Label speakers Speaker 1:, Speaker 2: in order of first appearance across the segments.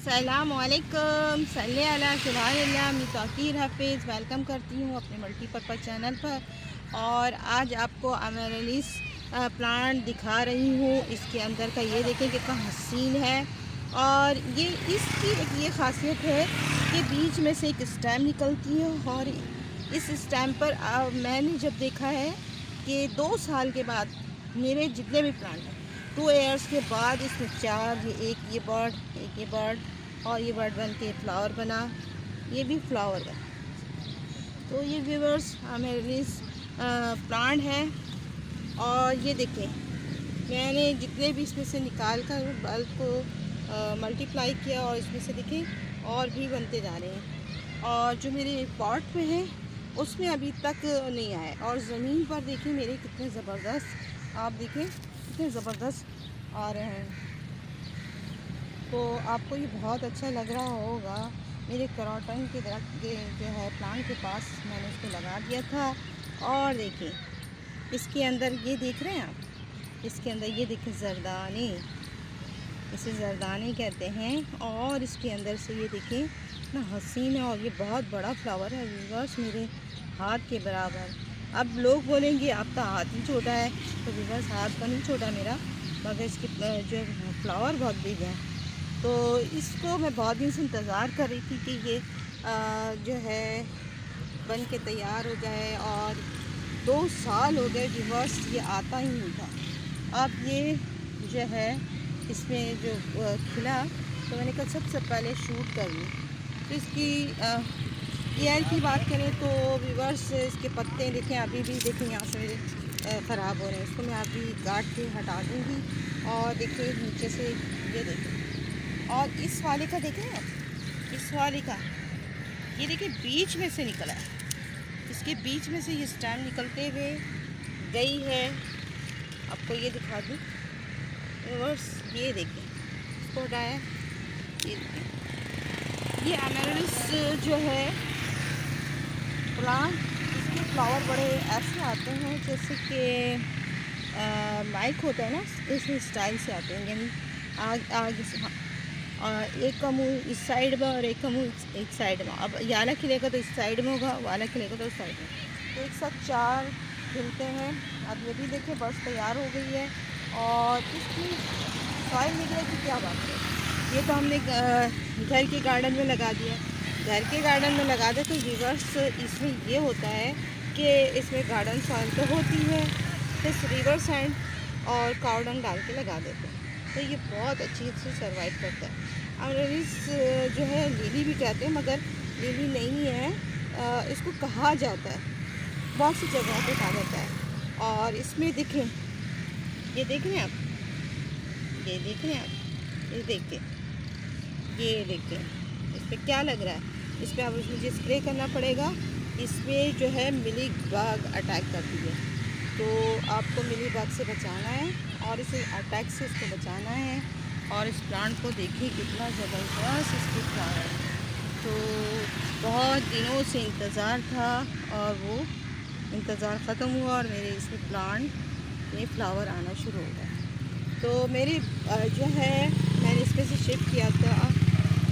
Speaker 1: अस्सलामुअलैकुम सल्ले अला सुभानिल्लाह। मैं ताकीर हफीज़ वेलकम करती हूँ अपने मल्टीपर्पज़ चैनल पर। और आज आपको अमेरिलिस प्लांट दिखा रही हूँ। इसके अंदर का ये देखें कितना हसीन है। और ये इसकी एक ये ख़ासियत है कि बीच में से एक स्टेम निकलती है। और इस स्टेम पर मैंने जब देखा है कि 2 साल के बाद मेरे जितने भी प्लांट हैं 2 ईयर्स के बाद इसमें 4 ये बर्ड एक ये बर्ड और ये बर्ड बन के फ्लावर बना, ये भी फ्लावर बना। तो ये व्यूवर्स अमेरिलिस प्लांट है। और ये देखें मैंने जितने भी इसमें से निकाल कर बल्ब को मल्टीप्लाई किया और इसमें से देखें और भी बनते जा रहे हैं। और जो मेरे पॉट में है उसमें अभी तक नहीं आए। और ज़मीन पर देखें मेरे कितने ज़बरदस्त, आप देखें कितने ज़बरदस्त आ रहे हैं। तो आपको ये बहुत अच्छा लग रहा होगा। मेरे करोटन के दरख्त के जो है प्लांट के पास मैंने इसको लगा दिया था। और देखें इसके अंदर ये देख रहे हैं आप, इसके अंदर ये देखें जरदानी, इसे जरदानी कहते हैं। और इसके अंदर से ये देखें इतना हसीन है। और ये बहुत बड़ा फ्लावर है व्यूअर्स, मेरे हाथ के बराबर। अब लोग बोलेंगे आपका हाथ ही छोटा है, तो व्यूअर्स हाथ का नहीं छोटा मेरा, मगर इसके जो फ्लावर बहुत बिग है। तो इसको मैं बहुत दिन से इंतज़ार कर रही थी कि ये जो है बन के तैयार हो जाए। और 2 साल हो गए व्यूअर्स, ये आता ही नहीं था। अब ये जो है इसमें जो खिला, तो मैंने कहा सबसे पहले शूट कर लूँ। तो इसकी केयर की बात करें तो व्यूअर्स इसके पत्ते देखें अभी भी देखें यहाँ से मेरे ख़राब हो रहे हैं। इसको मैं अभी काट के हटा दूँगी। और देखिए नीचे से ये देखें। और इस वाले का देखें आप, इस वाले का ये देखिए बीच में से निकला है, इसके बीच में से ये स्टैम निकलते हुए गई है। आपको ये दिखा दूँ व्यूअर्स, ये देखें इसको हटाया, ये देखें ये अमेरिलिस जो है प्लांट, इसके फ्लावर बड़े ऐसे आते हैं जैसे कि माइक होता है ना, इस स्टाइल से आते हैं। यानी आगे से और एक का मुँह इस साइड में और एक का मुँह एक साइड में। अब ये वाला खिलेगा तो इस साइड में होगा, वाला खिलेगा तो उस साइड में। तो एक साथ 4 खिलते हैं। अब ये भी देखिए बस तैयार हो गई है। और इसकी सॉइल निकले की क्या बात है, ये तो हमने घर के गार्डन में लगा दिया। घर के गार्डन में लगा दे तो रिवर्स इसमें ये होता है कि इसमें गार्डन सॉइल तो होती है, फिर रिवर सैंड और कावडंग डाल के लगा देते हैं। तो ये बहुत अच्छी से सर्वाइव करता है। अमेरिलिस जो है लिली भी कहते हैं, मगर लिली नहीं है, इसको कहा जाता है, बहुत सी जगहों पे कहा जाता है। और इसमें देखें, ये देख रहे हैं आप, ये देख रहे हैं आप, ये देखें इस पर क्या लग रहा है। इस पर अब मुझे स्प्रे करना पड़ेगा। इसमें जो है मिली बग अटैक करती है, तो आपको मिली बग से बचाना है और इसे अटैक से इसको बचाना है। और इस प्लांट को देखिए कितना ज़बरदस्त इसकी फ्लावर है। तो बहुत दिनों से इंतज़ार था और वो इंतज़ार ख़त्म हुआ और मेरे इसमें प्लांट में फ्लावर आना शुरू हो गया। तो मेरी जो है मैंने इसमें से शिफ्ट किया था,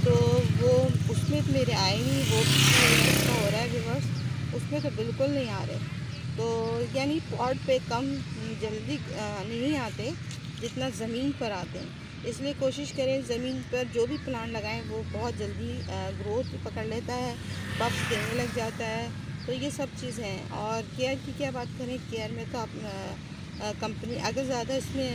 Speaker 1: तो वो उसमें तो मेरे आए नहीं, वो इसका हो रहा है व्यूअर्स, उसमें तो बिल्कुल नहीं आ रहे। तो यानी पॉट पे कम जल्दी नहीं आते जितना ज़मीन पर आते हैं। इसलिए कोशिश करें ज़मीन पर जो भी प्लांट लगाएं वो बहुत जल्दी ग्रोथ पकड़ लेता है, बग्स देने लग जाता है। तो ये सब चीज़ हैं। और केयर की क्या बात करें, केयर में तो आप कंपनी अगर ज़्यादा इसमें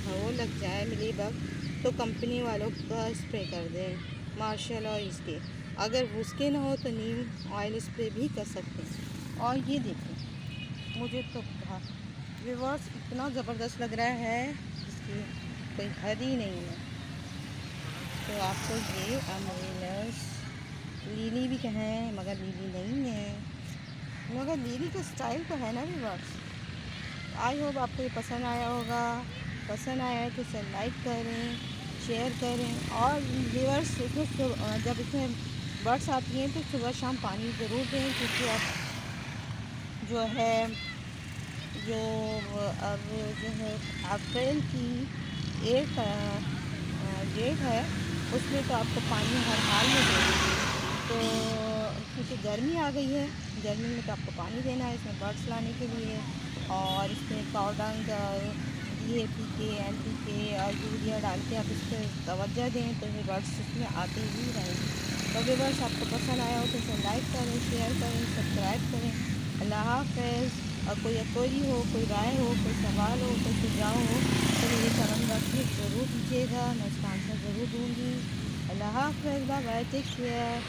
Speaker 1: वो लग जाए मिली बग तो कंपनी वालों का स्प्रे कर दें, मार्शल और इसके। अगर उसके ना हो तो नीम ऑयल स्प्रे भी कर सकते हैं। और ये देखें मुझे तो व्यूअर्स इतना ज़बरदस्त लग रहा है, इसकी कोई हद ही नहीं है। तो आपको ये अमेरिलिस लिली भी कहें, मगर लिली नहीं है, मगर लिली का स्टाइल तो है ना व्यूअर्स। आई होप आपको ये पसंद आया होगा। पसंद आया है तो इसे लाइक करें, शेयर करें। और व्यूअर्स इसमें जब इसमें बर्ड्स आती हैं तो सुबह शाम पानी ज़रूर दें, क्योंकि अब जो है अब जो है अप्रैल की 1 डेट है, उसमें तो आपको पानी हर हाल में देना। तो क्योंकि गर्मी आ गई है, गर्मी में तो आपको पानी देना है इसमें बर्ड्स लाने के लिए। और इसमें काव डंग, DAP के, NPK और यूरिया डाल के आप इस पर तवज्जो दें तो ये बर्ड्स इसमें आते ही रहेंगे। तो व्यूअर्स, आपको पसंद आया हो तो इसे लाइक करें, शेयर करें, सब्सक्राइब करें। अल्लाह हाफ़िज़। और कोई क्वेरी हो, कोई राय हो, कोई सवाल हो, कोई सुझाव हो तो मेरे कमेंट बॉक्स में ज़रूर दीजिएगा, मैं इसका आंसर ज़रूर दूँगी। अल्लाह हाफ़िज़, बाय बाय, टेक केयर।